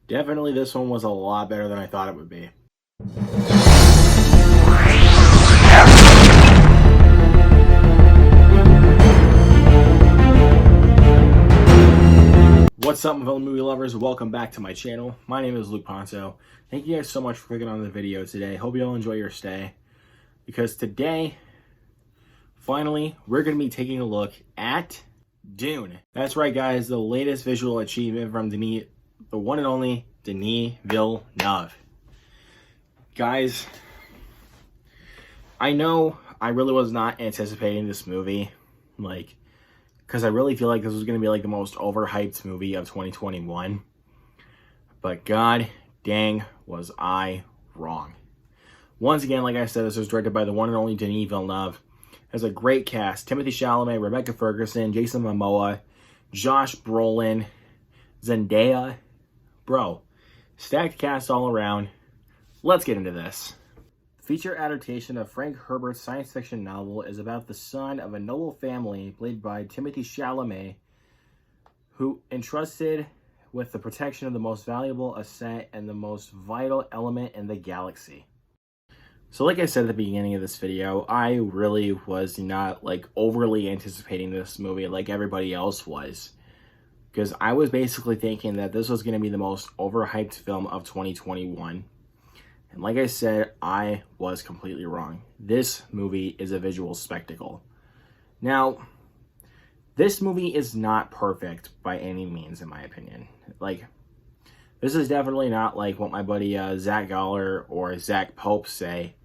Definitely this one was a lot better than I thought it would be. What's up, my fellow movie lovers? Welcome back to my channel. My name is Luke Ponto. Thank you guys so much for clicking on the video today. Hope you all enjoy your stay. Because today, finally, we're going to be taking a look at Dune. That's right, guys. The latest visual achievement from Denis, the one and only Denis Villeneuve. Guys, I know I really was not anticipating this movie, because I really feel like this was going to be the most overhyped movie of 2021. But god dang was I wrong. Once again, like I said, this was directed by the one and only Denis Villeneuve. It has a great cast. Timothee Chalamet, Rebecca Ferguson, Jason Momoa, Josh Brolin, Zendaya. Bro, stacked cast all around. Let's get into this. Feature adaptation of Frank Herbert's science fiction novel is about the son of a noble family, played by Timothee Chalamet, who entrusted with the protection of the most valuable asset and the most vital element in the galaxy. So like I said at the beginning of this video, I really was not overly anticipating this movie like everybody else was. Because I was basically thinking that this was going to be the most overhyped film of 2021. And like I said, I was completely wrong. This movie is a visual spectacle. Now, this movie is not perfect by any means, in my opinion. This is definitely not what my buddy Zach Goller or Zach Pope say,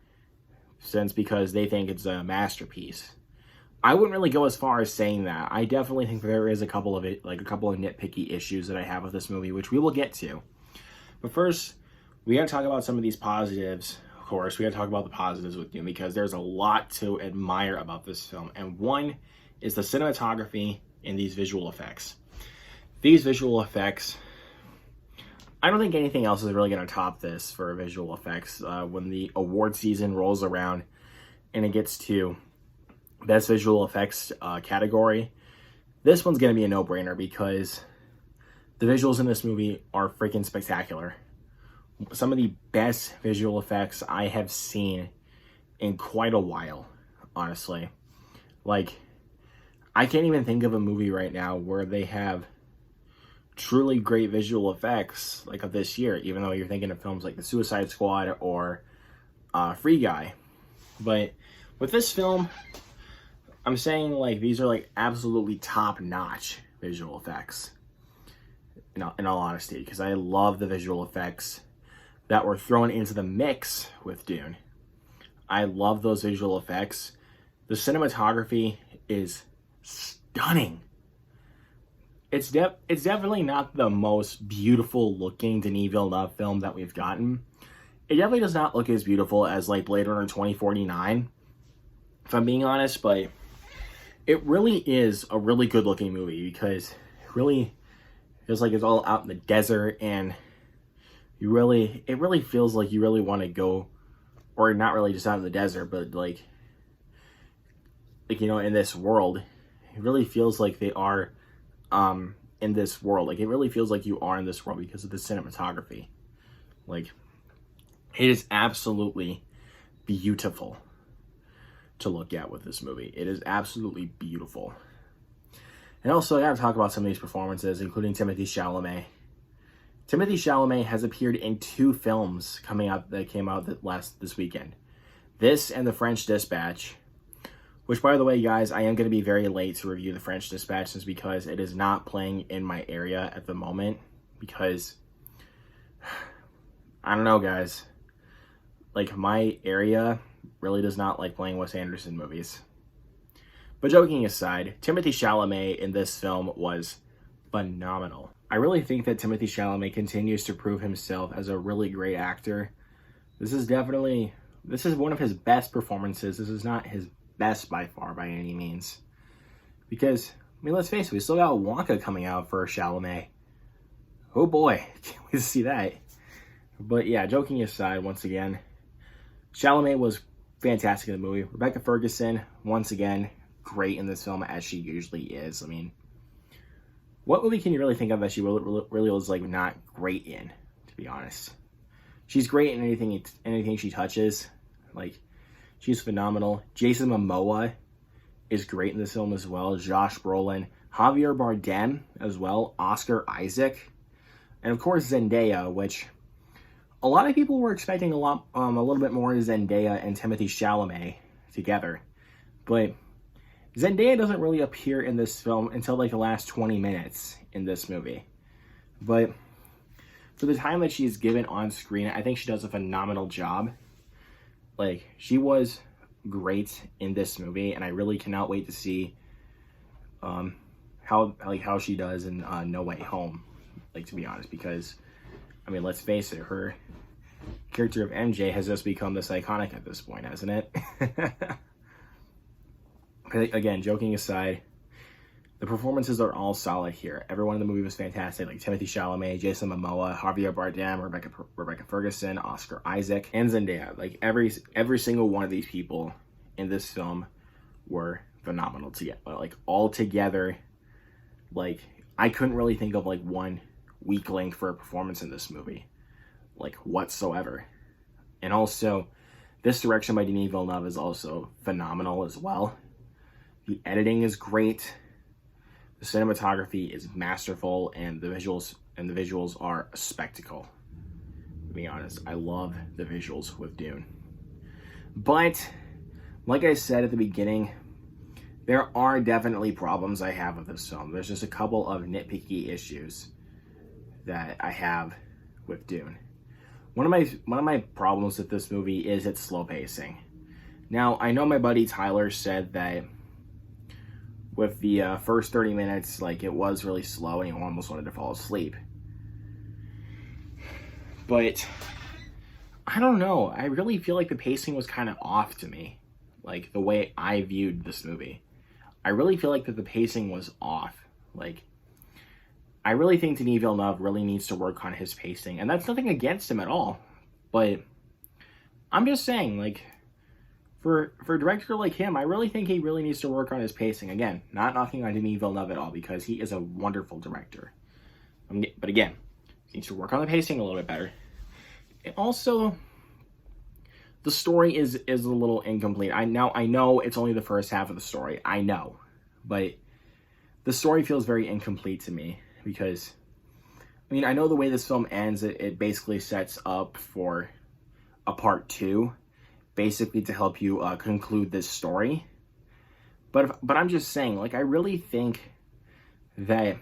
because they think it's a masterpiece. I wouldn't really go as far as saying that. I definitely think there is a couple of nitpicky issues that I have with this movie, which we will get to. But first, we gotta talk about some of these positives. Of course, we gotta talk about the positives with Dune, because there's a lot to admire about this film. And one is the cinematography and these visual effects. These visual effects, I don't think anything else is really gonna top this for visual effects. When the award season rolls around and it gets to best visual effects category, this one's gonna be a no-brainer, because the visuals in this movie are freaking spectacular. Some of the best visual effects I have seen in quite a while, honestly. I can't even think of a movie right now where they have truly great visual effects of this year, even though you're thinking of films like The Suicide Squad or Free Guy. But with this film, I'm saying these are absolutely top-notch visual effects, in all honesty, because I love the visual effects that were thrown into the mix with Dune. I love those visual effects. The cinematography is stunning. It's definitely not the most beautiful looking Denis Villeneuve film that we've gotten. It definitely does not look as beautiful as Blade Runner 2049, if I'm being honest, but it really is a really good looking movie, because it really feels like it's all out in the desert, and it really feels like you really want to go, or not really just out in the desert, but in this world. It really feels like they are in this world. It really feels like you are in this world because of the cinematography. It is absolutely beautiful to look at with this movie. It is absolutely beautiful. And also, I gotta talk about some of these performances, including Timothee Chalamet. Timothee Chalamet has appeared in 2 films that came out this weekend. This and The French Dispatch, which, by the way, guys, I am going to be very late to review The French Dispatch, just because it is not playing in my area at the moment, because, I don't know, guys, my area really does not like playing Wes Anderson movies. But joking aside, Timothee Chalamet in this film was phenomenal. I really think that Timothee Chalamet continues to prove himself as a really great actor. This is one of his best performances. This is not his best by far by any means. Because, let's face it, we still got Wonka coming out for Chalamet. Oh boy, can't wait to see that. But yeah, joking aside, once again, Chalamet was fantastic in the movie. Rebecca Ferguson, once again, great in this film, as she usually is. What movie can you really think of that she really was not great in? to be honest. She's great in anything she touches. Like, she's phenomenal. Jason Momoa is great in this film as well. Josh Brolin. Javier Bardem as well. Oscar Isaac. And of course Zendaya, which a lot of people were expecting a little bit more Zendaya and Timothee Chalamet together. But Zendaya doesn't really appear in this film until like the last 20 minutes in this movie. But for the time that she's given on screen, I think she does a phenomenal job. Like, she was great in this movie, and I really cannot wait to see how she does in No Way Home. Like, to be honest, because I mean, let's face it, her character of MJ has just become this iconic at this point, hasn't it? Again, joking aside, the performances are all solid here. Everyone in the movie was fantastic, like Timothee Chalamet, Jason Momoa, Javier Bardem, Rebecca Ferguson, Oscar Isaac, and Zendaya. Like, every single one of these people in this film were phenomenal together. Like, all together, like, I couldn't really think of like one weak link for a performance in this movie, like, whatsoever. And also, this direction by Denis Villeneuve is also phenomenal as well. The editing is great. The cinematography is masterful, and the visuals are a spectacle. To be honest, I love the visuals with Dune. But like I said at the beginning, there are definitely problems I have with this film. There's just a couple of nitpicky issues that I have with Dune. One of my problems with this movie is its slow pacing. Now, I know my buddy Tyler said that with the first 30 minutes, like, it was really slow and he almost wanted to fall asleep. But I don't know. I really feel like the pacing was kind of off to me, like the way I viewed this movie. I really feel like that the pacing was off. Like, I really think Denis Villeneuve really needs to work on his pacing, and that's nothing against him at all. But I'm just saying, like, for a director like him, I really think he really needs to work on his pacing. Again, not knocking on Denis Villeneuve at all, because he is a wonderful director. But again, he needs to work on the pacing a little bit better. And also, the story is a little incomplete. I know it's only the first half of the story. I know. But the story feels very incomplete to me, because, I mean, I know the way this film ends, it basically sets up for a part 2, basically to help you conclude this story. But I'm just saying, like, I really think that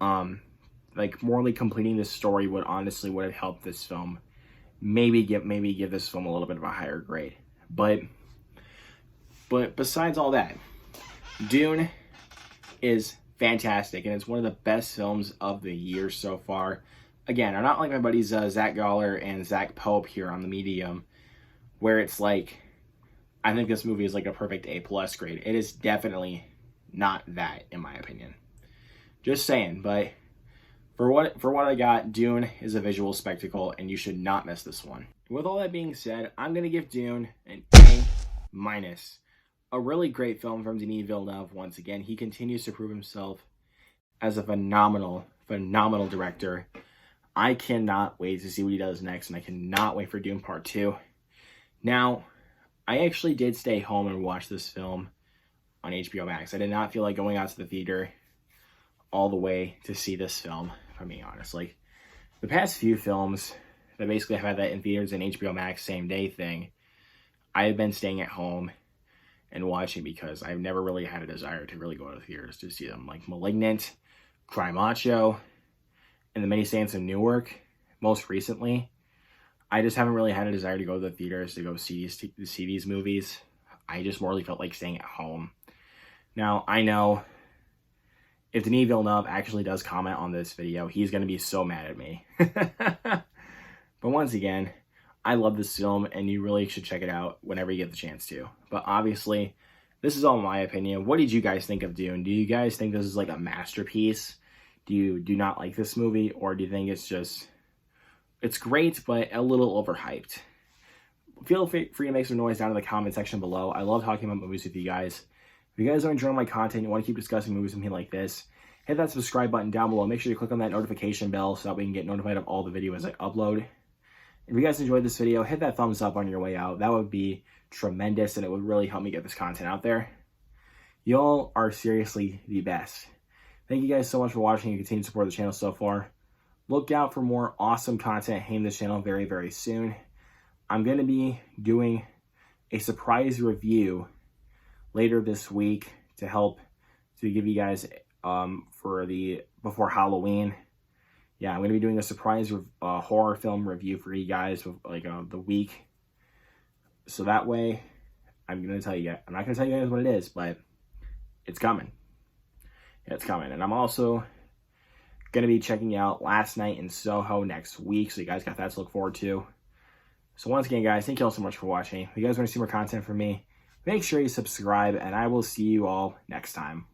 like, morally completing this story would have helped this film. Maybe give this film a little bit of a higher grade. But besides all that, Dune is fantastic, and it's one of the best films of the year so far. Again, I'm not like my buddies Zach Galler and Zach Pope here on the Medium, where it's like, I think this movie is like a perfect A+ grade. It is definitely not that, in my opinion. Just saying. But for what I got, Dune is a visual spectacle, and you should not miss this one. With all that being said, I'm gonna give Dune an A-. A really great film from Denis Villeneuve. Once again, he continues to prove himself as a phenomenal director. I cannot wait to see what he does next, and I cannot wait for Dune Part 2. Now, I actually did stay home and watch this film on HBO Max. I did not feel like going out to the theater all the way to see this film, if I'm being honest. Like, the past few films that basically have had that in theaters and HBO Max same day thing, I have been staying at home and watching, because I've never really had a desire to really go to the theaters to see them. Like Malignant, Cry Macho, and The Many Saints of Newark, most recently. I just haven't really had a desire to go to the theaters to go see these movies. I just morally felt like staying at home. Now, I know if Denis Villeneuve actually does comment on this video, he's going to be so mad at me. But once again, I love this film, and you really should check it out whenever you get the chance to. But obviously, this is all my opinion. What did you guys think of Dune? Do you guys think this is like a masterpiece? Do you not like this movie? Or do you think it's great, but a little overhyped? Feel free to make some noise down in the comment section below. I love talking about movies with you guys. If you guys are enjoying my content, you want to keep discussing movies with me like this, hit that subscribe button down below. Make sure you click on that notification bell so that we can get notified of all the videos I upload. If you guys enjoyed this video, hit that thumbs up on your way out. That would be tremendous, and it would really help me get this content out there. Y'all are seriously the best. Thank you guys so much for watching and continue to support the channel so far. Look out for more awesome content hitting this channel very, very soon. I'm going to be doing a surprise review later this week to give you guys before Halloween. Yeah, I'm going to be doing a surprise horror film review for you guys with the week. So that way, I'm not going to tell you guys what it is, but it's coming. Yeah, it's coming. And I'm also going to be checking out Last Night in Soho next week, so you guys got that to look forward to. So once again, guys, thank you all so much for watching. If you guys want to see more content from me, make sure you subscribe, and I will see you all next time.